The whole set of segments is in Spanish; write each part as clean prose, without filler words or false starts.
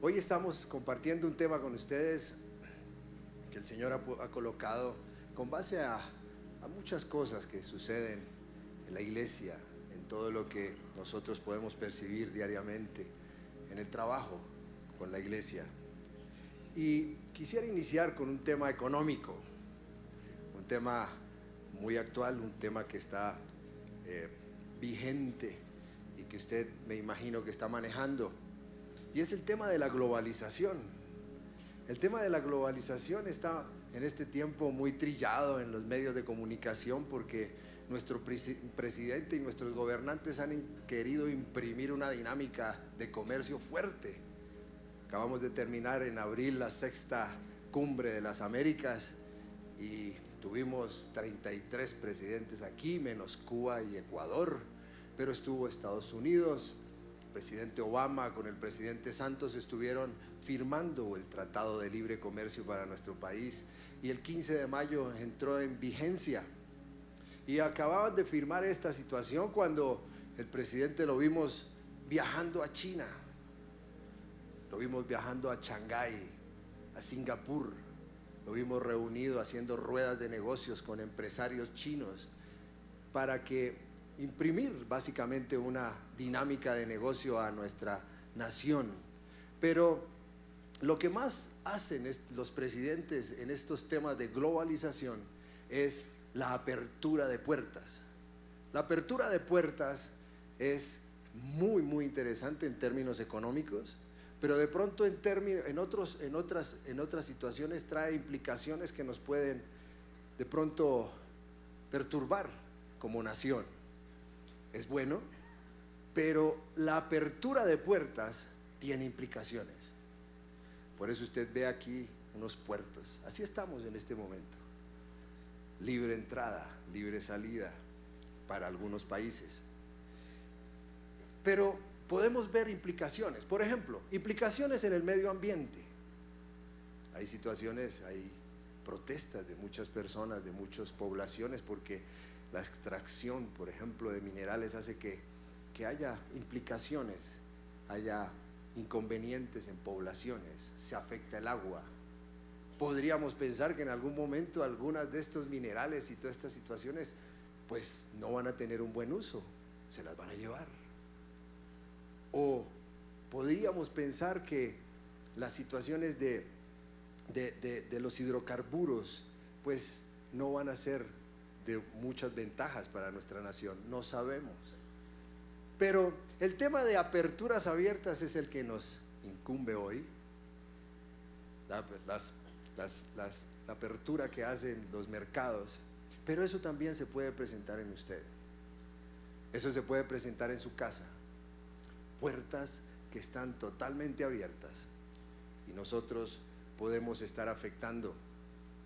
Hoy estamos compartiendo un tema con ustedes que el Señor ha colocado con base a muchas cosas que suceden en la iglesia, en todo lo que nosotros podemos percibir diariamente, en el trabajo con la iglesia. Y quisiera iniciar con un tema económico, un tema muy actual, un tema que está vigente y que usted, me imagino, que está manejando. Y es el tema de la globalización. El tema de la globalización está en este tiempo muy trillado en los medios de comunicación porque nuestro presidente y nuestros gobernantes han querido imprimir una dinámica de comercio fuerte. Acabamos de terminar en abril la sexta cumbre de las Américas y tuvimos 33 presidentes aquí, menos Cuba y Ecuador, pero estuvo Estados Unidos. El presidente Obama con el presidente Santos estuvieron firmando el Tratado de Libre Comercio para nuestro país y el 15 de mayo entró en vigencia. Y acababan de firmar esta situación cuando el presidente lo vimos viajando a China, lo vimos viajando a Shanghái, a Singapur, lo vimos reunido haciendo ruedas de negocios con empresarios chinos para que imprimir básicamente una dinámica de negocio a nuestra nación. Pero lo que más hacen los presidentes en estos temas de globalización es la apertura de puertas. La apertura de puertas es muy interesante en términos económicos, pero de pronto en otras situaciones trae implicaciones que nos pueden de pronto perturbar como nación. Es bueno, pero la apertura de puertas tiene implicaciones. Por eso usted ve aquí unos puertos. Así estamos en este momento. Libre entrada, libre salida para algunos países. Pero podemos ver implicaciones. Por ejemplo, implicaciones en el medio ambiente. Hay situaciones, hay protestas de muchas personas, de muchas poblaciones, porque la extracción, por ejemplo, de minerales hace que haya implicaciones, haya inconvenientes en poblaciones, se afecta el agua. Podríamos pensar que en algún momento algunas de estos minerales y todas estas situaciones pues no van a tener un buen uso, se las van a llevar. O podríamos pensar que las situaciones de los hidrocarburos pues no van a ser de muchas ventajas para nuestra nación, no sabemos. Pero el tema de aperturas abiertas es el que nos incumbe hoy. La apertura que hacen los mercados, pero eso también se puede presentar en usted. Eso se puede presentar en su casa. Puertas que están totalmente abiertas y nosotros podemos estar afectando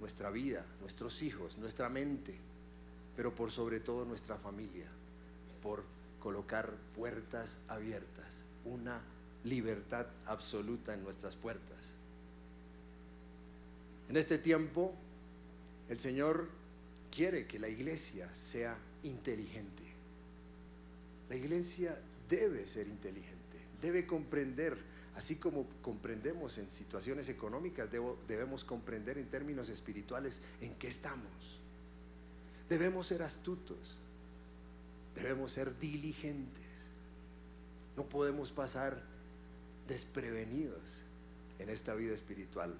nuestra vida, nuestros hijos, nuestra mente, pero por sobre todo nuestra familia, por colocar puertas abiertas, una libertad absoluta en nuestras puertas. En este tiempo, el Señor quiere que la iglesia sea inteligente. La iglesia debe ser inteligente, debe comprender, así como comprendemos en situaciones económicas, debemos comprender en términos espirituales en qué estamos. Debemos ser astutos, debemos ser diligentes, no podemos pasar desprevenidos en esta vida espiritual.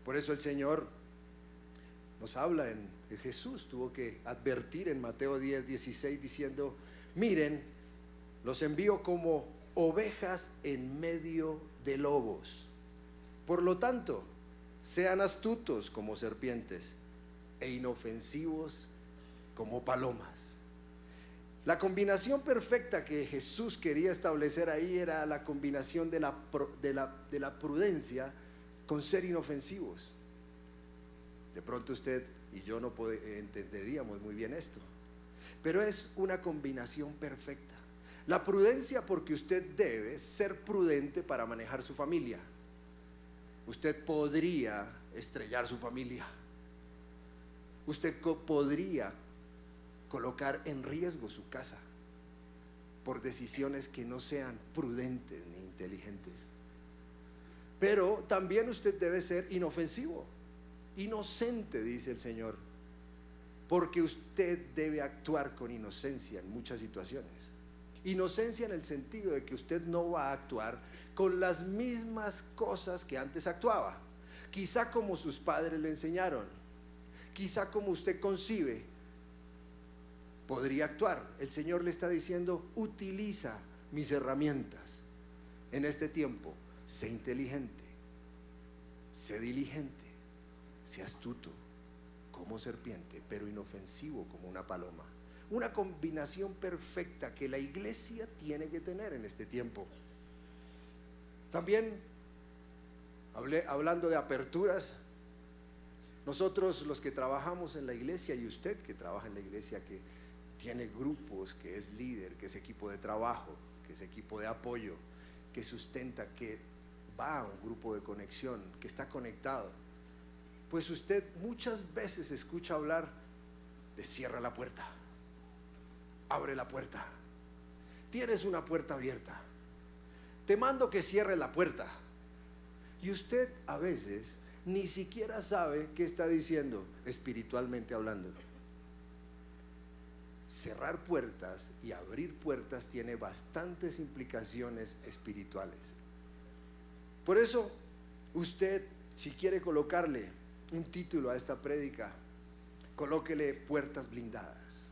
Por eso el Señor nos habla Jesús tuvo que advertir en Mateo 10:16 diciendo: miren, los envío como ovejas en medio de lobos. Por lo tanto, sean astutos como serpientes e inofensivos como palomas. La combinación perfecta que Jesús quería establecer ahí era la combinación de la prudencia con ser inofensivos. De pronto usted y yo no entenderíamos muy bien esto, pero es una combinación perfecta. La prudencia porque usted debe ser prudente para manejar su familia. Usted podría estrellar su familia. Usted podría colocar en riesgo su casa por decisiones que no sean prudentes ni inteligentes. Pero también usted debe ser inofensivo, inocente, dice el Señor, porque usted debe actuar con inocencia en muchas situaciones. Inocencia en el sentido de que usted no va a actuar con las mismas cosas que antes actuaba, quizá como sus padres le enseñaron, quizá como usted concibe podría actuar. El Señor le está diciendo: utiliza mis herramientas en este tiempo. Sé inteligente, sé diligente, sé astuto como serpiente, pero inofensivo como una paloma. Una combinación perfecta que la iglesia tiene que tener en este tiempo. También hablando de aperturas, nosotros los que trabajamos en la iglesia, y usted que trabaja en la iglesia, que tiene grupos, que es líder, que es equipo de trabajo, que es equipo de apoyo, que sustenta, que va a un grupo de conexión, que está conectado, pues usted muchas veces escucha hablar de cierra la puerta, abre la puerta, tienes una puerta abierta, te mando que cierre la puerta. Y usted a veces ni siquiera sabe qué está diciendo espiritualmente hablando. Cerrar puertas y abrir puertas tiene bastantes implicaciones espirituales. Por eso usted, si quiere colocarle un título a esta prédica, colóquele puertas blindadas.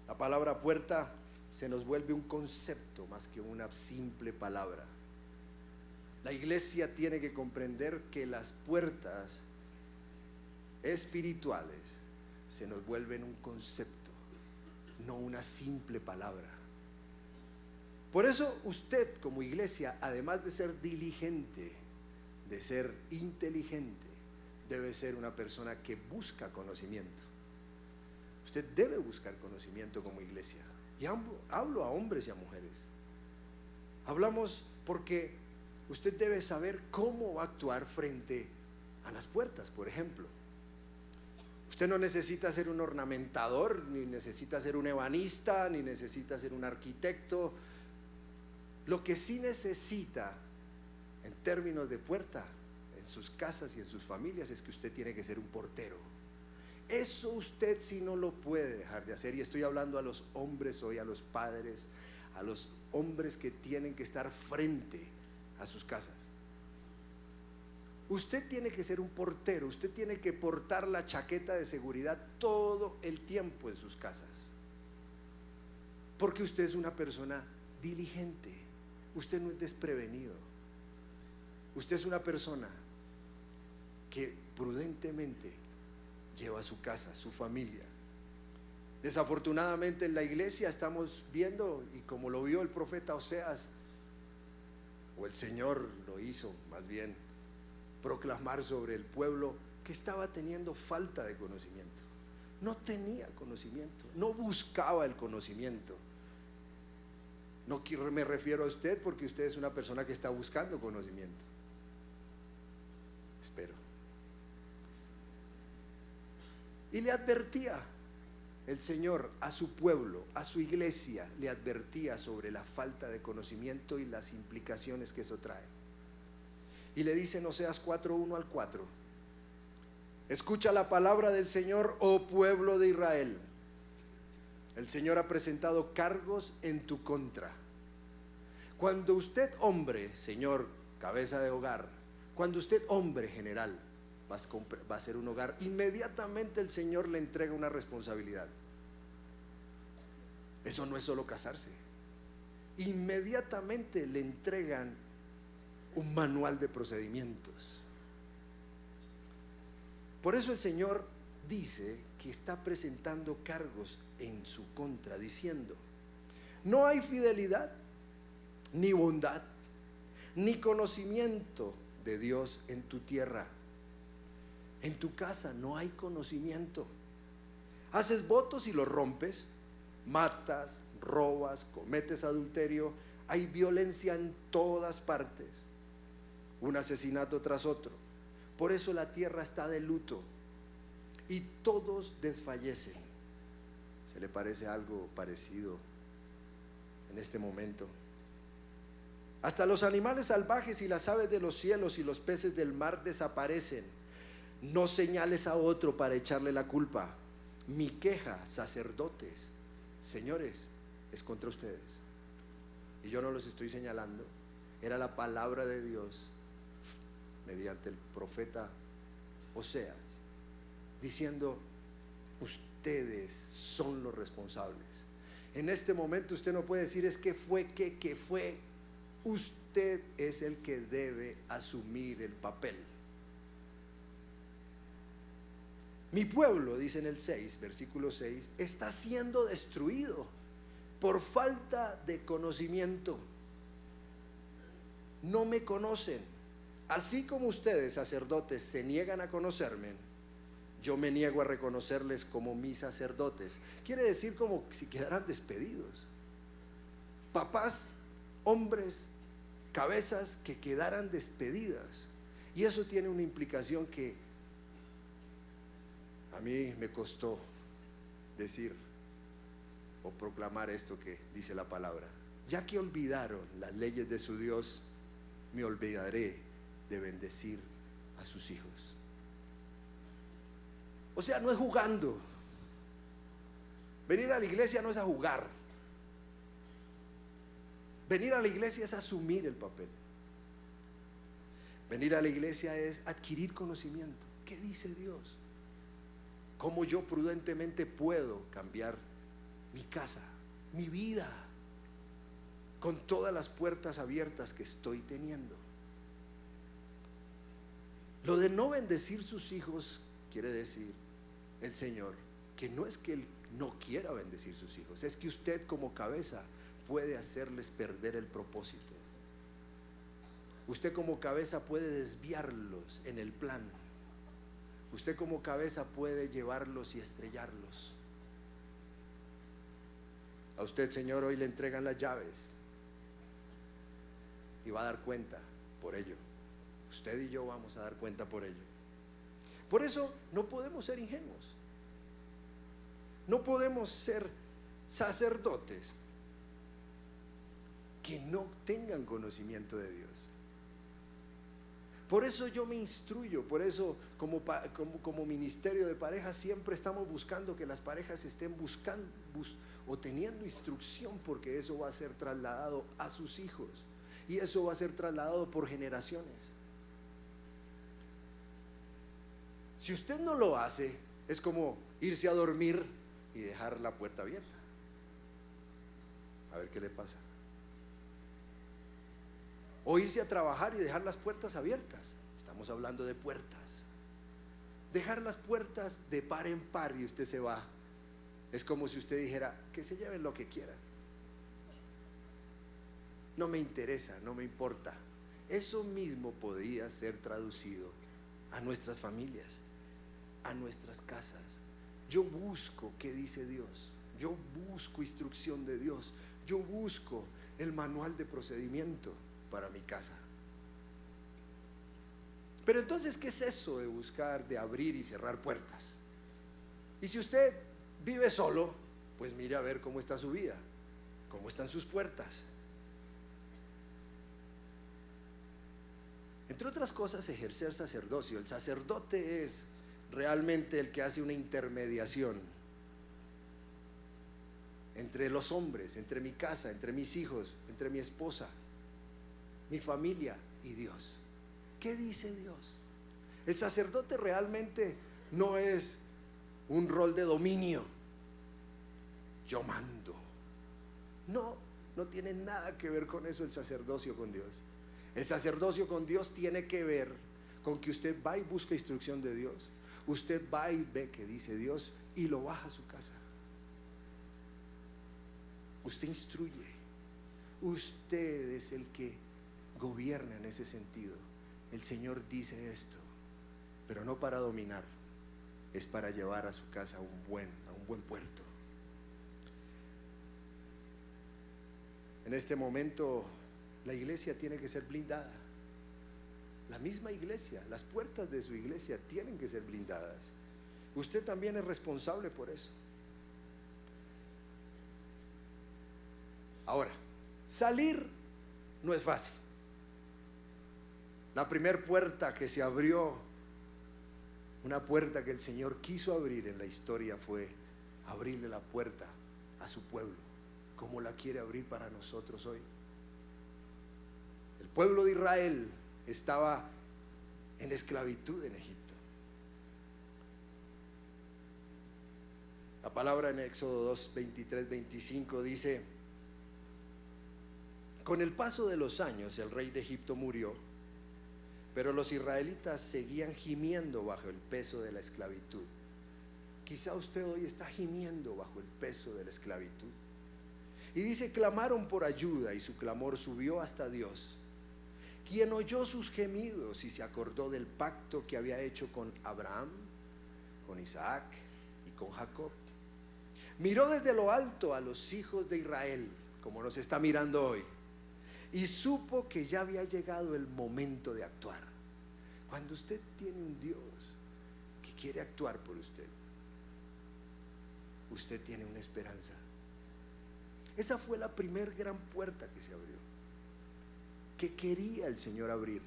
La palabra puerta se nos vuelve un concepto más que una simple palabra. La iglesia tiene que comprender que las puertas espirituales se nos vuelven un concepto, no una simple palabra. Por eso usted como iglesia, además de ser diligente, de ser inteligente, debe ser una persona que busca conocimiento. Usted debe buscar conocimiento como iglesia. Y hablo a hombres y a mujeres. Hablamos porque usted debe saber cómo va a actuar frente a las puertas, por ejemplo. Usted no necesita ser un ornamentador, ni necesita ser un ebanista, ni necesita ser un arquitecto. Lo que sí necesita en términos de puerta en sus casas y en sus familias es que usted tiene que ser un portero. Eso usted sí no lo puede dejar de hacer. Y estoy hablando a los hombres hoy, a los padres, a los hombres que tienen que estar frente a sus casas. Usted tiene que ser un portero, usted tiene que portar la chaqueta de seguridad todo el tiempo en sus casas, porque usted es una persona diligente, usted no es desprevenido, usted es una persona que prudentemente lleva a su casa, su familia. Desafortunadamente en la iglesia estamos viendo, y como lo vio el profeta Oseas, o el Señor lo hizo más bien, proclamar sobre el pueblo que estaba teniendo falta de conocimiento. No tenía conocimiento, no buscaba el conocimiento. No me refiero a usted, porque usted es una persona que está buscando conocimiento, espero. Y le advertía el Señor a su pueblo, a su iglesia, le advertía sobre la falta de conocimiento y las implicaciones que eso trae. Y le dice en Oseas 4:1 al 4: escucha la palabra del Señor, oh pueblo de Israel. El Señor ha presentado cargos en tu contra. Cuando usted, hombre, Señor, cabeza de hogar, cuando usted, hombre general, va a ser un hogar, inmediatamente el Señor le entrega una responsabilidad. Eso no es solo casarse. Inmediatamente le entregan un manual de procedimientos. Por eso el Señor dice que está presentando cargos en su contra, diciendo: no hay fidelidad, ni bondad, ni conocimiento de Dios en tu tierra. En tu casa no hay conocimiento. Haces votos y los rompes, matas, robas, cometes adulterio, hay violencia en todas partes, un asesinato tras otro. Por eso la tierra está de luto y todos desfallecen. ¿Se le parece algo parecido en este momento? Hasta los animales salvajes y las aves de los cielos y los peces del mar desaparecen. No señales a otro para echarle la culpa. Mi queja, sacerdotes, señores, es contra ustedes. Y yo no los estoy señalando. Era la palabra de Dios mediante el profeta Oseas, diciendo: ustedes son los responsables. En este momento usted no puede decir es que fue, que fue. Usted es el que debe asumir el papel. Mi pueblo, dice en el 6, versículo 6, está siendo destruido por falta de conocimiento. No me conocen. Así como ustedes, sacerdotes, se niegan a conocerme, yo me niego a reconocerles como mis sacerdotes. Quiere decir como si quedaran despedidos. Papás, hombres, cabezas que quedaran despedidas. Y eso tiene una implicación que a mí me costó decir o proclamar esto que dice la palabra. Ya que olvidaron las leyes de su Dios, me olvidaré de bendecir a sus hijos. O sea, no es jugando. Venir a la iglesia no es a jugar. Venir a la iglesia es asumir el papel. Venir a la iglesia es adquirir conocimiento. ¿Qué dice Dios? ¿Cómo yo prudentemente puedo cambiar mi casa, mi vida, con todas las puertas abiertas que estoy teniendo? Lo de no bendecir sus hijos quiere decir el Señor que no es que Él no quiera bendecir sus hijos, es que usted como cabeza puede hacerles perder el propósito. Usted como cabeza puede desviarlos en el plan. Usted como cabeza puede llevarlos y estrellarlos. A usted, Señor, hoy le entregan las llaves y va a dar cuenta por ello. Usted y yo vamos a dar cuenta por ello. Por eso no podemos ser ingenuos. No podemos ser sacerdotes que no tengan conocimiento de Dios. Por eso yo me instruyo, por eso como ministerio de parejas siempre estamos buscando que las parejas estén buscando o teniendo instrucción, porque eso va a ser trasladado a sus hijos y eso va a ser trasladado por generaciones. Si usted no lo hace, es como irse a dormir y dejar la puerta abierta. A ver qué le pasa. O irse a trabajar y dejar las puertas abiertas. Estamos hablando de puertas. Dejar las puertas de par en par y usted se va. Es como si usted dijera: que se lleven lo que quieran. No me interesa, no me importa. Eso mismo podría ser traducido a nuestras familias, a nuestras casas. Yo busco qué dice Dios. Yo busco instrucción de Dios. Yo busco el manual de procedimiento para mi casa. Pero entonces, ¿qué es eso de buscar, de abrir y cerrar puertas? Y si usted vive solo, pues mire a ver cómo está su vida, cómo están sus puertas. Entre otras cosas, ejercer sacerdocio. El sacerdote es realmente el que hace una intermediación entre los hombres, entre mi casa, entre mis hijos, entre mi esposa, mi familia y Dios. ¿Qué dice Dios? El sacerdote realmente no es un rol de dominio. Yo mando. No, no tiene nada que ver con eso el sacerdocio con Dios. El sacerdocio con Dios tiene que ver con que usted va y busca instrucción de Dios. Usted va y ve que dice Dios y lo baja a su casa. Usted instruye. Usted es el que gobierna en ese sentido. El Señor dice esto, pero no para dominar, es para llevar a su casa a un buen puerto. En este momento la iglesia tiene que ser blindada. La misma iglesia, las puertas de su iglesia tienen que ser blindadas. Usted también es responsable por eso. Ahora, salir no es fácil. La primera puerta que se abrió, una puerta que el Señor quiso abrir en la historia, fue abrirle la puerta a su pueblo, como la quiere abrir para nosotros hoy. El pueblo de Israel estaba en esclavitud en Egipto. La palabra en Éxodo 2, 23, 25 dice: con el paso de los años el rey de Egipto murió, pero los israelitas seguían gimiendo bajo el peso de la esclavitud. Quizá usted hoy está gimiendo bajo el peso de la esclavitud. Y dice: clamaron por ayuda y su clamor subió hasta Dios, quien oyó sus gemidos y se acordó del pacto que había hecho con Abraham, con Isaac y con Jacob. Miró desde lo alto a los hijos de Israel, como nos está mirando hoy, y supo que ya había llegado el momento de actuar. Cuando usted tiene un Dios que quiere actuar por usted, usted tiene una esperanza. Esa fue la primer gran puerta que se abrió, que quería el Señor abrir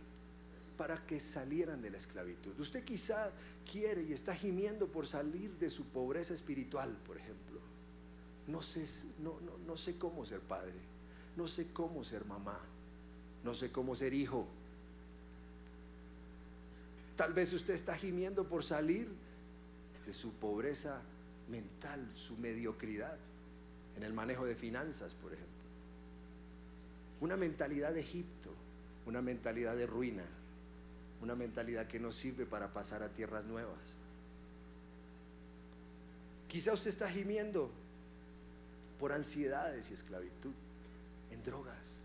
para que salieran de la esclavitud. Usted quizá quiere y está gimiendo por salir de su pobreza espiritual, por ejemplo. No sé cómo ser padre, no sé cómo ser mamá, no sé cómo ser hijo. Tal vez usted está gimiendo por salir de su pobreza mental, su mediocridad en el manejo de finanzas, por ejemplo. Una mentalidad de Egipto, una mentalidad de ruina, una mentalidad que no sirve para pasar a tierras nuevas. Quizá usted está gimiendo por ansiedades y esclavitud, en drogas,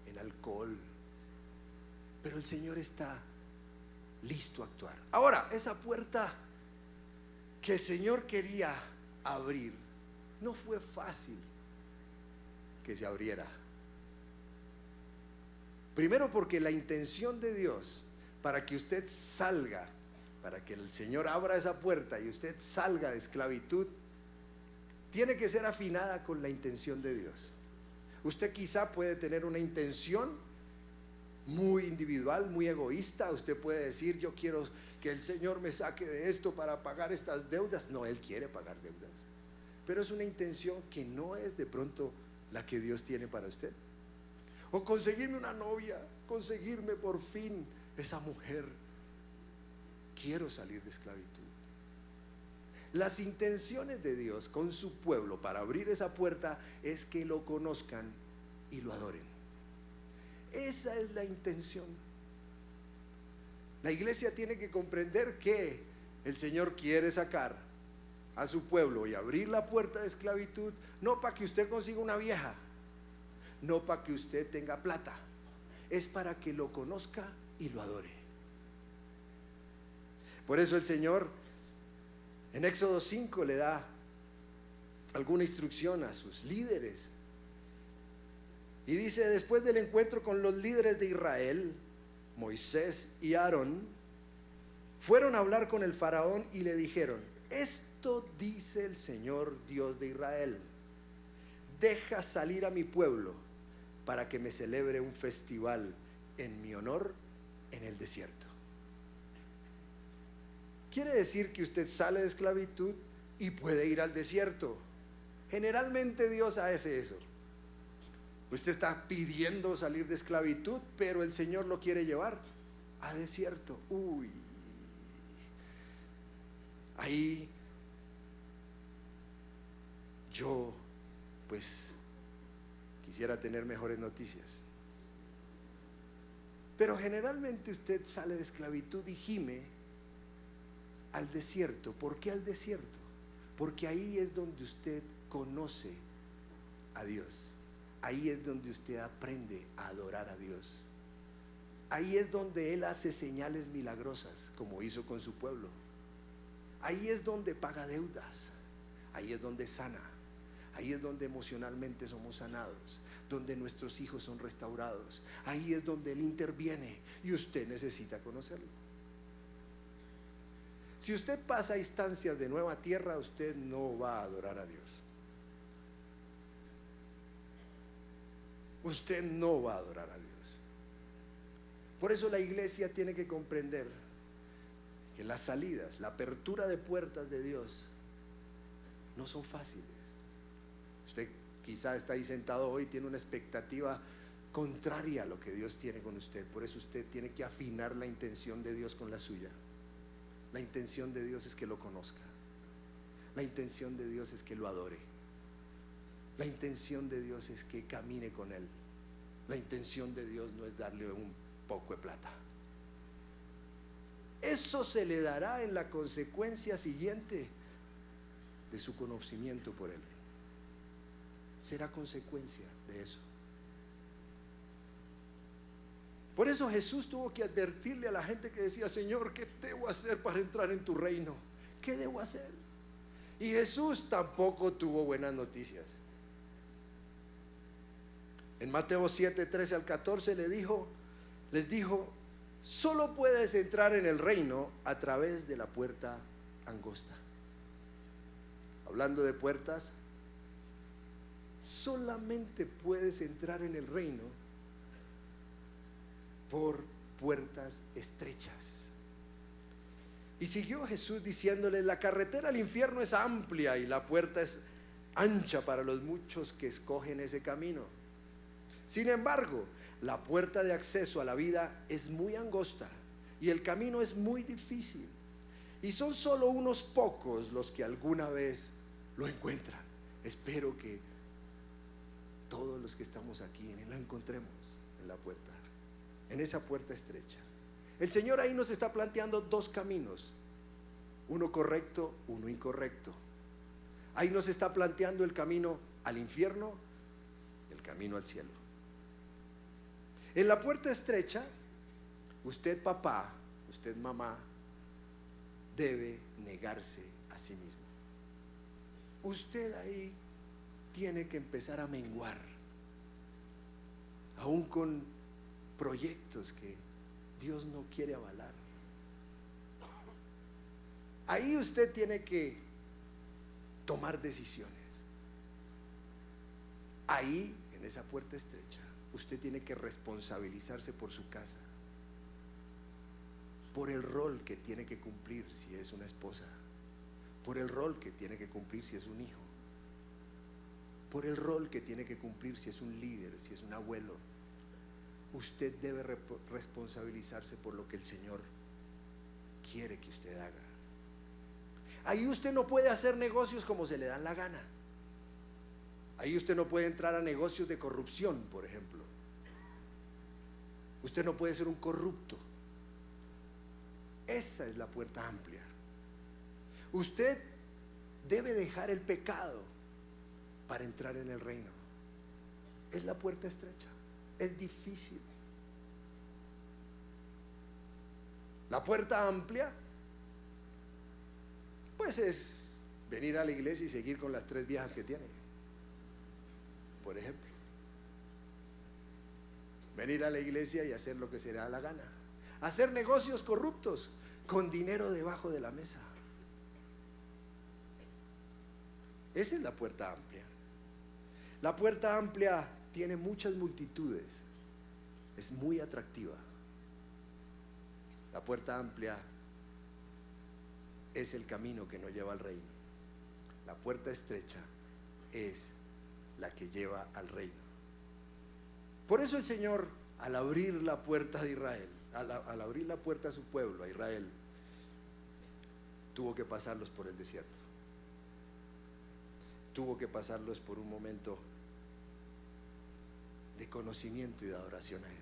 en alcohol, pero el Señor está listo a actuar. Ahora, esa puerta que el Señor quería abrir, no fue fácil que se abriera. Primero, porque la intención de Dios para que usted salga, para que el Señor abra esa puerta y usted salga de esclavitud, tiene que ser afinada con la intención de Dios. Usted quizá puede tener una intención muy individual, muy egoísta. Usted puede decir: yo quiero que el Señor me saque de esto para pagar estas deudas. No, Él quiere pagar deudas, pero es una intención que no es de pronto la que Dios tiene para usted. O conseguirme una novia, conseguirme por fin esa mujer. Quiero salir de esclavitud. Las intenciones de Dios con su pueblo para abrir esa puerta es que lo conozcan y lo adoren. Esa es la intención. La iglesia tiene que comprender que el Señor quiere sacar a su pueblo y abrir la puerta de esclavitud, no para que usted consiga una vieja, no para que usted tenga plata, es para que lo conozca y lo adore. Por eso el Señor en Éxodo 5 le da alguna instrucción a sus líderes. Y dice: después del encuentro con los líderes de Israel, Moisés y Aarón fueron a hablar con el faraón y le dijeron: esto dice el Señor Dios de Israel: deja salir a mi pueblo para que me celebre un festival en mi honor en el desierto. Quiere decir que usted sale de esclavitud y puede ir al desierto. Generalmente Dios hace eso. Usted está pidiendo salir de esclavitud, pero el Señor lo quiere llevar a desierto. Uy, ahí yo pues quisiera tener mejores noticias. Pero generalmente usted sale de esclavitud y gime al desierto. ¿Por qué al desierto? Porque ahí es donde usted conoce a Dios. Ahí es donde usted aprende a adorar a Dios. Ahí es donde Él hace señales milagrosas, como hizo con su pueblo. Ahí es donde paga deudas. Ahí es donde sana. Ahí es donde emocionalmente somos sanados, donde nuestros hijos son restaurados. Ahí es donde Él interviene y usted necesita conocerlo. Si usted pasa a instancias de nueva tierra, usted no va a adorar a Dios. usted no va a adorar a Dios. Por eso la iglesia tiene que comprender que las salidas, la apertura de puertas de Dios no son fáciles. Usted quizá está ahí sentado hoy, tiene una expectativa contraria a lo que Dios tiene con usted. Por eso usted tiene que afinar la intención de Dios con la suya. La intención de Dios es que lo conozca. La intención de Dios es que lo adore. La intención de Dios es que camine con Él. La intención de Dios no es darle un poco de plata. Eso se le dará en la consecuencia siguiente de su conocimiento por Él. Será consecuencia de eso. Por eso Jesús tuvo que advertirle a la gente que decía: Señor, ¿qué debo hacer para entrar en tu reino? ¿Qué debo hacer? Y Jesús tampoco tuvo buenas noticias. En Mateo 7, 13 al 14 les dijo: solo puedes entrar en el reino a través de la puerta angosta. Hablando de puertas, solamente puedes entrar en el reino por puertas estrechas. Y siguió Jesús diciéndole: la carretera al infierno es amplia y la puerta es ancha para los muchos que escogen ese camino. Sin embargo, la puerta de acceso a la vida es muy angosta y el camino es muy difícil, y son solo unos pocos los que alguna vez lo encuentran. Espero que todos los que estamos aquí la encontremos en la puerta, en esa puerta estrecha. El Señor ahí nos está planteando dos caminos, uno correcto, uno incorrecto. Ahí nos está planteando el camino al infierno, el camino al cielo. En la puerta estrecha, usted papá, usted mamá, debe negarse a sí mismo. Usted ahí tiene que empezar a menguar, aún con proyectos que Dios no quiere avalar. Ahí usted tiene que tomar decisiones. Ahí, en esa puerta estrecha, usted tiene que responsabilizarse por su casa, por el rol que tiene que cumplir si es una esposa, por el rol que tiene que cumplir si es un hijo, por el rol que tiene que cumplir si es un líder, si es un abuelo. Usted debe responsabilizarse por lo que el Señor quiere que usted haga. Ahí usted no puede hacer negocios como se le dan la gana. Ahí usted no puede entrar a negocios de corrupción, por ejemplo. Usted no puede ser un corrupto. Esa es la puerta amplia. Usted debe dejar el pecado para entrar en el reino. Es la puerta estrecha. Es difícil. La puerta amplia, pues es venir a la iglesia y seguir con las 3 viejas que tiene, por ejemplo. Venir a la iglesia y hacer lo que se le da la gana. Hacer negocios corruptos con dinero debajo de la mesa. Esa es la puerta amplia. La puerta amplia tiene muchas multitudes. Es muy atractiva. La puerta amplia es el camino que nos lleva al reino. La puerta estrecha es la que lleva al reino. Por eso el Señor, al abrir la puerta de Israel, al abrir la puerta a su pueblo, a Israel, tuvo que pasarlos por el desierto. Tuvo que pasarlos por un momento de conocimiento y de adoración a Él.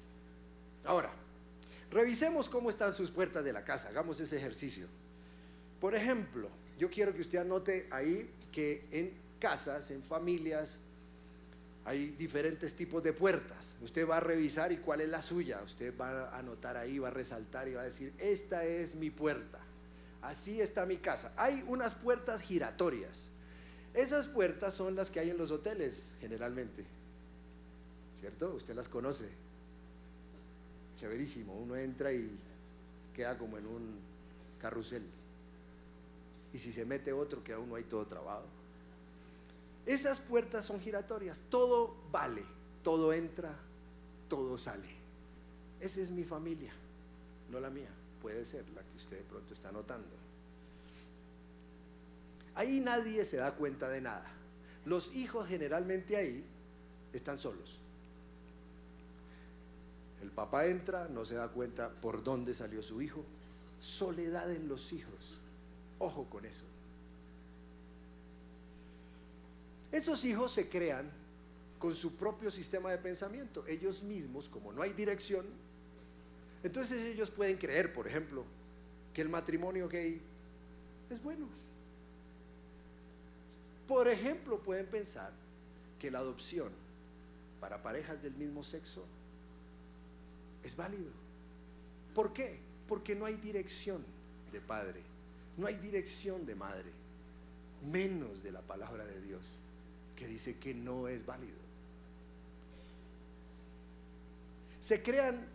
Ahora, revisemos cómo están sus puertas de la casa. Hagamos ese ejercicio. Por ejemplo, yo quiero que usted anote ahí que en casas, en familias, hay diferentes tipos de puertas. Usted va a revisar y cuál es la suya. Usted va a anotar ahí, va a resaltar y va a decir: esta es mi puerta. Así está mi casa. Hay unas puertas giratorias. Esas puertas son las que hay en los hoteles generalmente, ¿cierto? Usted las conoce. Chéverísimo. Uno entra y queda como en un carrusel. Y si se mete otro, queda uno ahí todo trabado. Esas puertas son giratorias. Todo vale. todo entra, todo sale. Esa es mi familia, no la mía. Puede ser la que usted de pronto está notando. Ahí nadie se da cuenta de nada. Los hijos generalmente ahí están solos. El papá entra, no se da cuenta por dónde salió su hijo. Soledad en los hijos. Ojo con eso. Esos hijos se crean con su propio sistema de pensamiento. Ellos mismos, como no hay dirección, entonces ellos pueden creer, por ejemplo, que el matrimonio gay es bueno. Por ejemplo, pueden pensar que la adopción para parejas del mismo sexo es válido. ¿Por qué? Porque no hay dirección de padre, no hay dirección de madre, menos de la palabra de Dios, que dice que no es válido. Se crean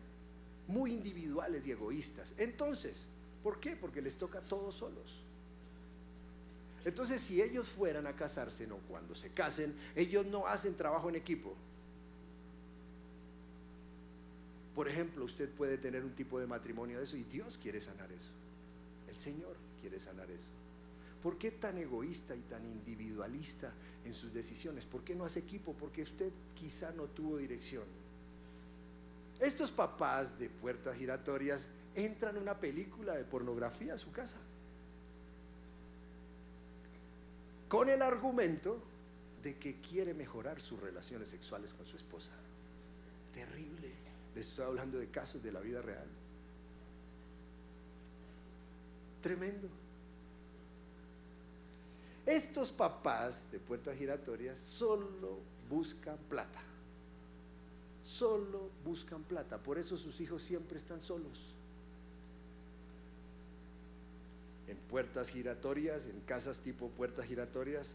muy individuales y egoístas. Entonces, ¿por qué? Porque les toca todos solos. Entonces, si ellos fueran a casarse, no, cuando se casen, ellos no hacen trabajo en equipo. Por ejemplo, usted puede tener un tipo de matrimonio de eso y Dios quiere sanar eso. El Señor quiere sanar eso. ¿Por qué tan egoísta y tan individualista en sus decisiones? ¿Por qué no hace equipo? Porque usted quizá no tuvo dirección. Estos papás de puertas giratorias entran en una película de pornografía a su casa con el argumento de que quiere mejorar sus relaciones sexuales con su esposa. Terrible. Les estoy hablando de casos de la vida real. Tremendo. Estos papás de puertas giratorias solo buscan plata. Solo buscan plata. Por eso sus hijos siempre están solos. En puertas giratorias, en casas tipo puertas giratorias,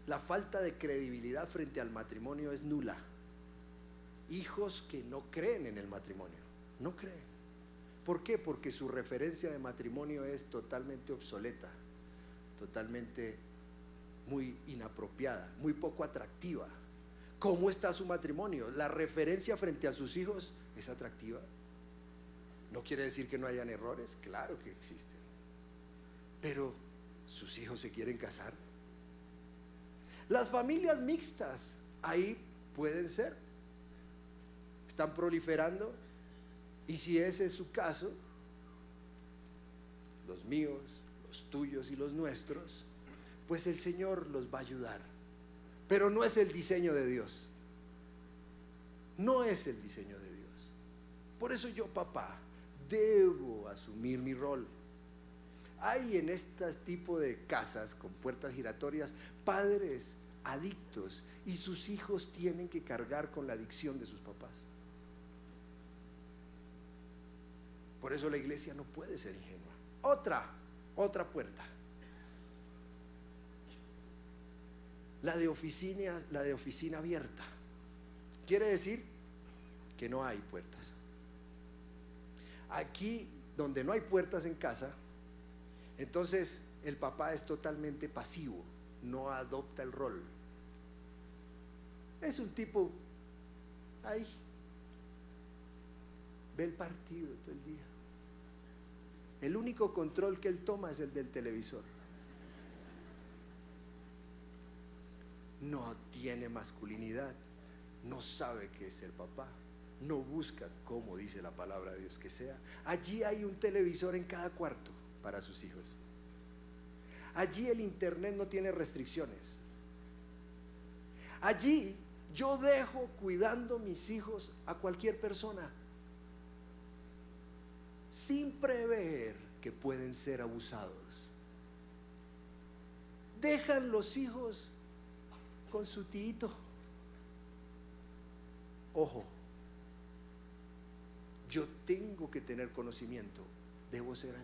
la falta de credibilidad frente al matrimonio es nula. Hijos que no creen en el matrimonio, no creen. ¿Por qué? Porque su referencia de matrimonio es totalmente obsoleta, totalmente muy inapropiada, muy poco atractiva. ¿Cómo está su matrimonio? ¿La referencia frente a sus hijos es atractiva? No quiere decir que no hayan errores, claro que existen. Pero sus hijos se quieren casar. Las familias mixtas ahí pueden ser, están proliferando, y si ese es su caso, los míos, los tuyos y los nuestros, pues el Señor los va a ayudar. Pero no es el diseño de Dios. No es el diseño de Dios. Por eso yo, papá, debo asumir mi rol. Hay en este tipo de casas con puertas giratorias padres adictos y sus hijos tienen que cargar con la adicción de sus papás. Por eso la iglesia no puede ser ingenua. Otra puerta. La de oficina abierta. Quiere decir que no hay puertas. Aquí donde no hay puertas en casa, entonces el papá es totalmente pasivo, no adopta el rol. Es un tipo ahí, ve el partido todo el día. El único control que él toma es el del televisor. No tiene masculinidad, no sabe qué es ser papá, no busca cómo dice la palabra de Dios que sea. Allí hay un televisor en cada cuarto para sus hijos. Allí el internet no tiene restricciones. Allí yo dejo cuidando mis hijos a cualquier persona, sin prever que pueden ser abusados. Dejan los hijos con su tito. Ojo, yo tengo que tener conocimiento, debo ser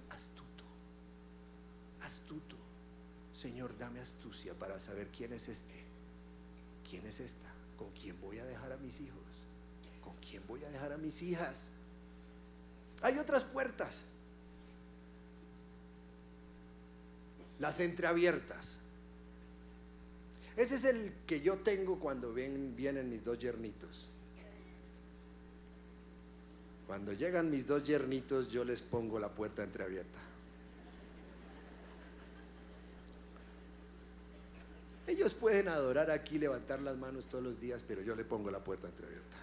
astuto. Señor, dame astucia para saber quién es quién es esta, con quién voy a dejar a mis hijos, con quién voy a dejar a mis hijas. Hay otras puertas, las entreabiertas. Ese es el que yo tengo cuando vienen mis dos yernitos. Cuando llegan mis dos yernitos, yo les pongo la puerta entreabierta. Ellos pueden adorar aquí, levantar las manos todos los días, pero yo le pongo la puerta entreabierta.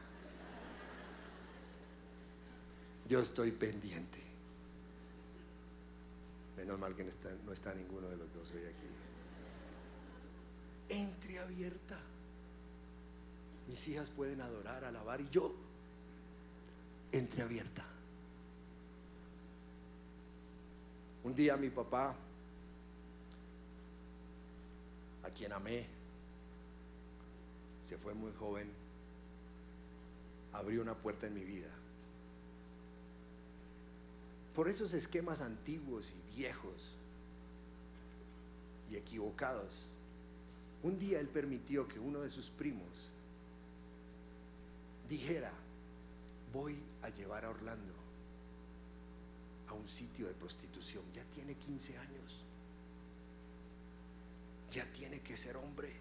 Yo estoy pendiente. Menos mal que no está ninguno de los dos hoy aquí. Entreabierta. Mis hijas pueden adorar, alabar, y yo entreabierta. Un día mi papá, a quien amé, se fue muy joven, abrió una puerta en mi vida. Por esos esquemas antiguos y viejos y equivocados, un día él permitió que uno de sus primos dijera: voy a llevar a Orlando a un sitio de prostitución. Ya tiene 15 años, ya tiene que ser hombre.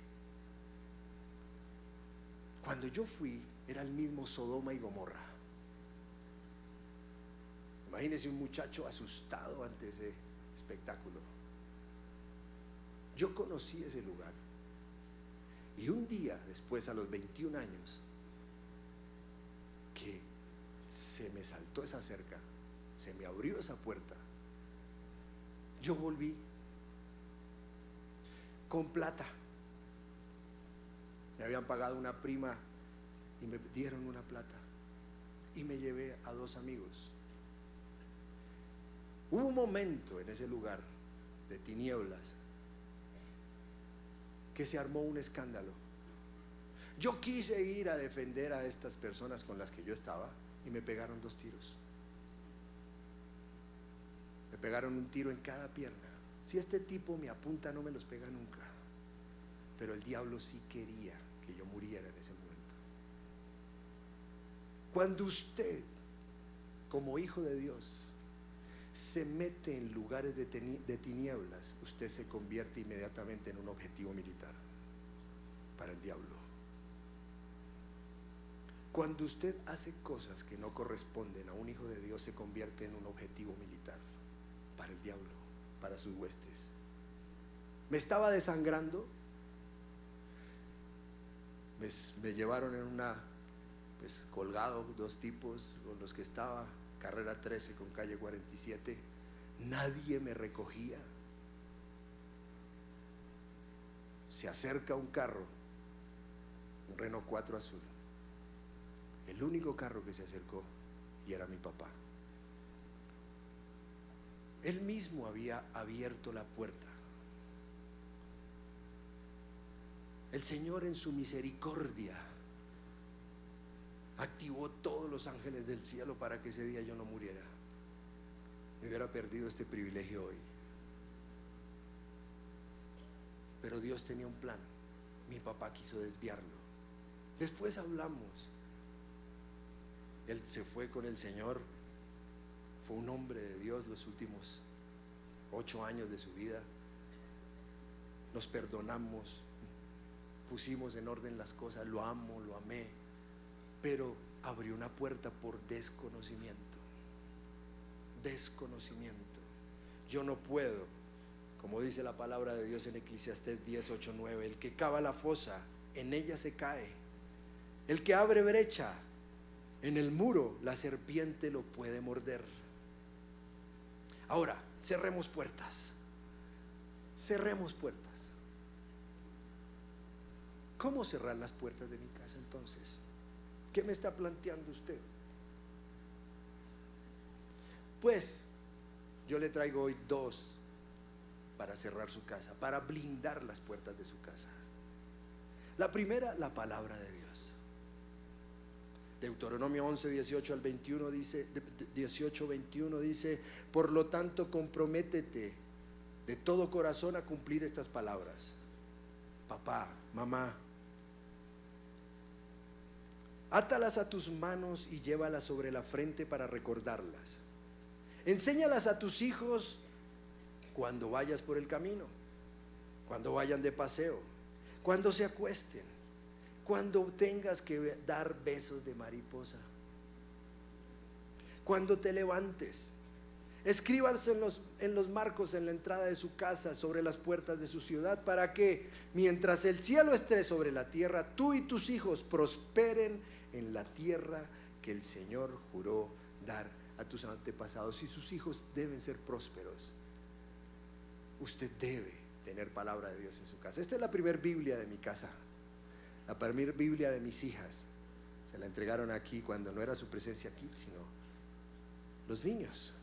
Cuando yo fui, era el mismo Sodoma y Gomorra. Imagínese un muchacho asustado ante ese espectáculo. Yo conocí ese lugar, y un día después, a los 21 años, que se me saltó esa cerca, se me abrió esa puerta, yo volví con plata. Me habían pagado una prima y me dieron una plata, y me llevé a dos amigos. Hubo un momento en ese lugar de tinieblas que se armó un escándalo. Yo quise ir a defender a estas personas con las que yo estaba, y me pegaron 2 tiros. Me pegaron un tiro en cada pierna. Si este tipo me apunta, no me los pega nunca, pero el diablo sí quería que yo muriera en ese momento. Cuando usted, como hijo de Dios, se mete en lugares de tinieblas, usted se convierte inmediatamente en un objetivo militar para el diablo. Cuando usted hace cosas que no corresponden a un hijo de Dios, se convierte en un objetivo militar para el diablo, para sus huestes. Me estaba desangrando. Me llevaron en una, colgado, 2 tipos con los que estaba, carrera 13 con calle 47. Nadie me recogía. Se acerca un carro, un Renault 4 azul, el único carro que se acercó, y era mi papá. Él mismo había abierto la puerta. El Señor, en su misericordia, activó todos los ángeles del cielo para que ese día yo no muriera. Me hubiera perdido este privilegio hoy. Pero Dios tenía un plan. Mi papá quiso desviarlo. Después hablamos. Él se fue con el Señor. Fue un hombre de Dios los últimos 8 años de su vida. Nos perdonamos, pusimos en orden las cosas. Lo amo, lo amé, pero abrió una puerta por desconocimiento. Desconocimiento. Yo no puedo, como dice la palabra de Dios en Eclesiastés 10:8-9, el que cava la fosa, en ella se cae. El que abre brecha en el muro, la serpiente lo puede morder. Ahora, cerremos puertas. Cerremos puertas. ¿Cómo cerrar las puertas de mi casa entonces? ¿Qué me está planteando usted? Pues yo le traigo hoy 2 para cerrar su casa, para blindar las puertas de su casa. La primera, la palabra de Dios. Deuteronomio 11:18-21 dice, 18-21 dice: por lo tanto, comprométete de todo corazón a cumplir estas palabras. Papá, mamá, átalas a tus manos y llévalas sobre la frente para recordarlas. Enséñalas a tus hijos cuando vayas por el camino, cuando vayan de paseo, cuando se acuesten, cuando tengas que dar besos de mariposa, cuando te levantes. Escríbanse en los marcos en la entrada de su casa, sobre las puertas de su ciudad, para que mientras el cielo esté sobre la tierra, tú y tus hijos prosperen en la tierra que el Señor juró dar a tus antepasados. Y sus hijos deben ser prósperos. Usted debe tener palabra de Dios en su casa. Esta es la primera Biblia de mi casa, la primera Biblia de mis hijas. Se la entregaron aquí cuando no era su presencia aquí, sino los niños.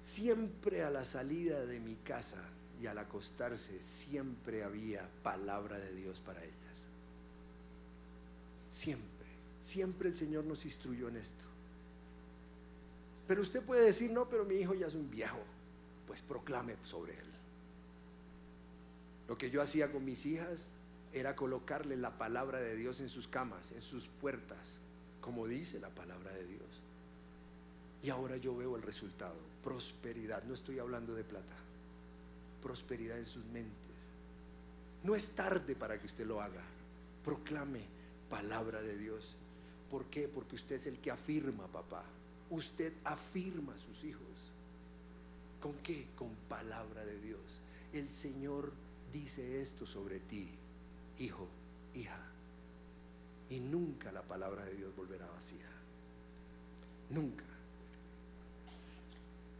Siempre a la salida de mi casa y al acostarse, siempre había palabra de Dios para ellas. Siempre el Señor nos instruyó en esto. Pero usted puede decir: no, pero mi hijo ya es un viejo. Pues proclame sobre él. Lo que yo hacía con mis hijas era colocarle la palabra de Dios en sus camas, en sus puertas, como dice la palabra de Dios. Y ahora yo veo el resultado: prosperidad. No estoy hablando de plata, prosperidad en sus mentes. No es tarde para que usted lo haga. Proclame palabra de Dios. ¿Por qué? Porque usted es el que afirma, papá. Usted afirma a sus hijos. ¿Con qué? Con palabra de Dios. El Señor dice esto sobre ti, hijo, hija, y nunca la palabra de Dios volverá vacía. Nunca.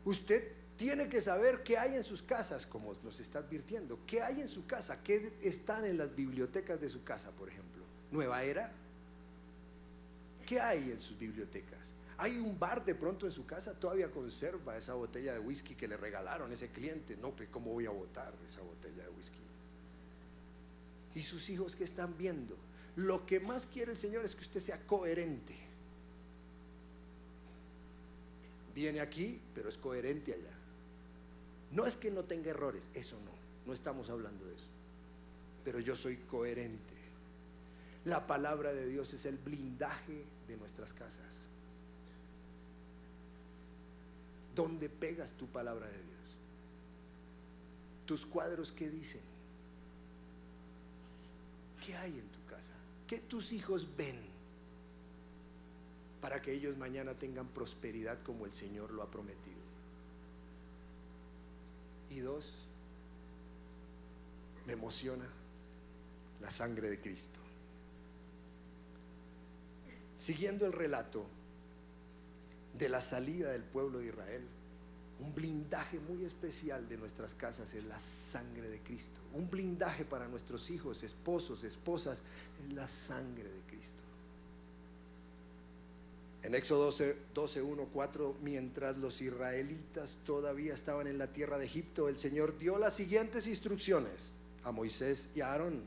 Usted tiene que saber qué hay en sus casas, como nos está advirtiendo. ¿Qué hay en su casa? ¿Qué están en las bibliotecas de su casa, por ejemplo? ¿Nueva Era? ¿Qué hay en sus bibliotecas? ¿Hay un bar de pronto en su casa? ¿Todavía conserva esa botella de whisky que le regalaron a ese cliente? No, pues ¿cómo voy a botar esa botella de whisky? ¿Y sus hijos qué están viendo? Lo que más quiere el Señor es que usted sea coherente. Viene aquí, pero es coherente allá. No es que no tenga errores, eso no estamos hablando de eso. Pero yo soy coherente. La palabra de Dios es el blindaje de nuestras casas. ¿Dónde pegas tu palabra de Dios? ¿Tus cuadros qué dicen? ¿Qué hay en tu casa? ¿Qué tus hijos ven? Para que ellos mañana tengan prosperidad como el Señor lo ha prometido. Y dos, me emociona la sangre de Cristo. Siguiendo el relato de la salida del pueblo de Israel, un blindaje muy especial de nuestras casas es la sangre de Cristo. Un blindaje para nuestros hijos, esposos, esposas, es la sangre de Cristo. En Éxodo 12, 1, 4, mientras los israelitas todavía estaban en la tierra de Egipto, el Señor dio las siguientes instrucciones a Moisés y a Aarón: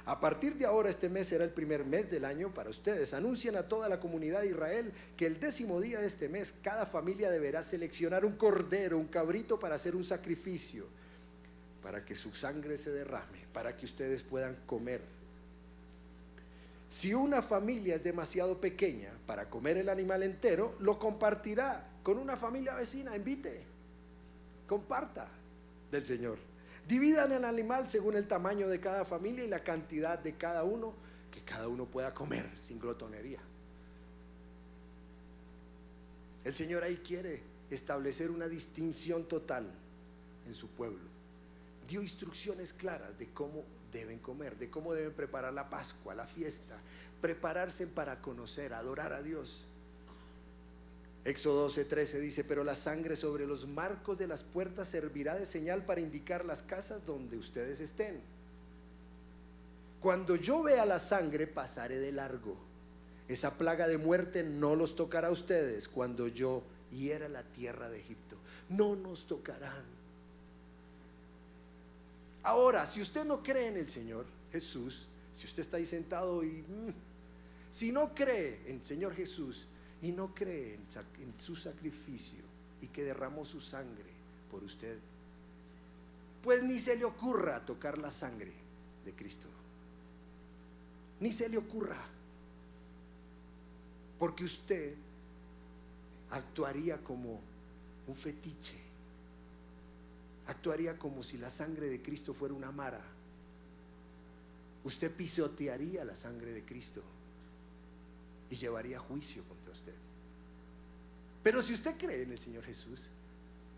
a partir de ahora, este mes será el primer mes del año para ustedes. Anuncien a toda la comunidad de Israel que el 10º día de este mes, cada familia deberá seleccionar un cordero, un cabrito, para hacer un sacrificio, para que su sangre se derrame, para que ustedes puedan comer. Si una familia es demasiado pequeña para comer el animal entero, lo compartirá con una familia vecina. Invite, comparta del Señor. Dividan el animal según el tamaño de cada familia y la cantidad de cada uno, que cada uno pueda comer sin glotonería. El Señor ahí quiere establecer una distinción total en su pueblo. Dio instrucciones claras de cómo deben comer, de cómo deben preparar la Pascua, la fiesta, prepararse para conocer, adorar a Dios. Éxodo 12, 13 dice: pero la sangre sobre los marcos de las puertas servirá de señal para indicar las casas donde ustedes estén. Cuando yo vea la sangre, pasaré de largo. Esa plaga de muerte no los tocará a ustedes cuando yo hiera la tierra de Egipto. No nos tocarán. Ahora, si usted no cree en el Señor Jesús, si usted está ahí sentado y si no cree en el Señor Jesús y no cree en su sacrificio y que derramó su sangre por usted, pues ni se le ocurra tocar la sangre de Cristo. Ni se le ocurra, porque usted actuaría como un fetiche, actuaría como si la sangre de Cristo fuera una mara, usted pisotearía la sangre de Cristo y llevaría juicio contra usted. Pero si usted cree en el Señor Jesús,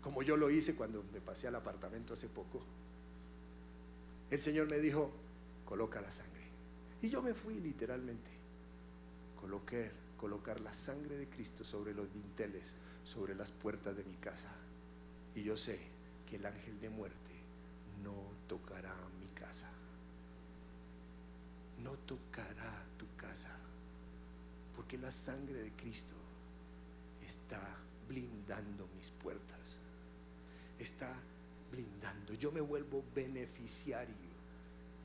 como yo lo hice cuando me pasé al apartamento hace poco, el Señor me dijo: coloca la sangre. Y yo me fui literalmente, colocar la sangre de Cristo sobre los dinteles, sobre las puertas de mi casa. Y yo sé que el ángel de muerte no tocará mi casa, no tocará tu casa, porque la sangre de Cristo está blindando mis puertas, está blindando. Yo me vuelvo beneficiario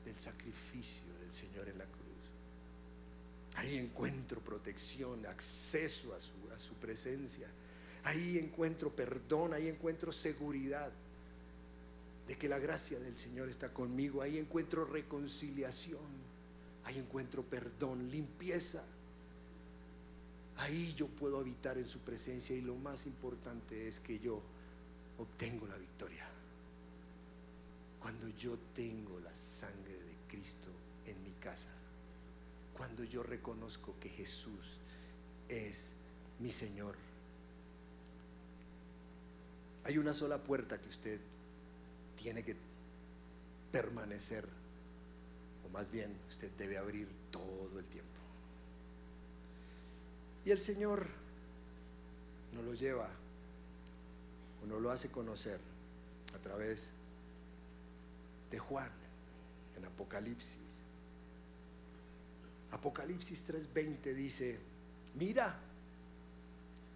del sacrificio del Señor en la cruz. Ahí encuentro protección, acceso a su presencia. Ahí encuentro perdón, ahí encuentro seguridad de que la gracia del Señor está conmigo. Ahí encuentro reconciliación, ahí encuentro perdón, limpieza. Ahí yo puedo habitar en su presencia, y lo más importante es que yo obtengo la victoria cuando yo tengo la sangre de Cristo en mi casa, cuando yo reconozco que Jesús es mi Señor. Hay una sola puerta que usted tiene que permanecer, o más bien usted debe abrir todo el tiempo. Y el Señor nos lo lleva, o nos lo hace conocer a través de Juan en Apocalipsis. Apocalipsis 3:20 dice: mira,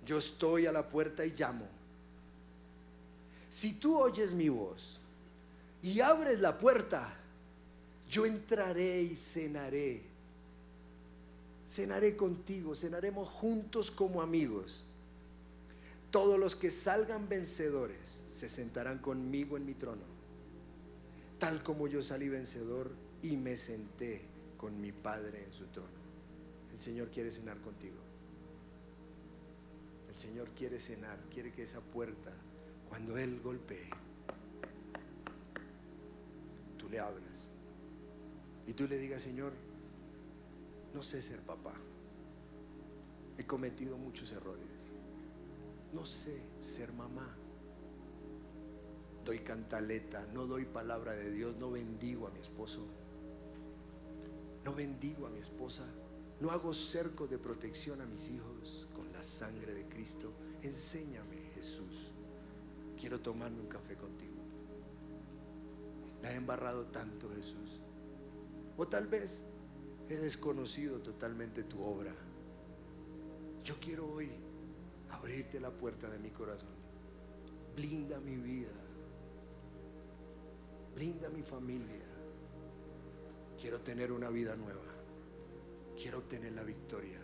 yo estoy a la puerta y llamo. Si tú oyes mi voz y abres la puerta, yo entraré y cenaré contigo, cenaremos juntos como amigos. Todos los que salgan vencedores se sentarán conmigo en mi trono, tal como yo salí vencedor y me senté con mi Padre en su trono. El Señor quiere cenar contigo. El Señor quiere cenar, quiere que esa puerta, cuando Él golpee, tú le abras y tú le digas: Señor, no sé ser papá, he cometido muchos errores, no sé ser mamá, doy cantaleta, no doy palabra de Dios, no bendigo a mi esposo, no bendigo a mi esposa, no hago cercos de protección a mis hijos con la sangre de Cristo. Enséñame, Jesús, quiero tomarme un café contigo. La he embarrado tanto, Jesús. O tal vez he desconocido totalmente tu obra. Yo quiero hoy abrirte la puerta de mi corazón. Blinda mi vida, blinda mi familia. Quiero tener una vida nueva, quiero obtener la victoria.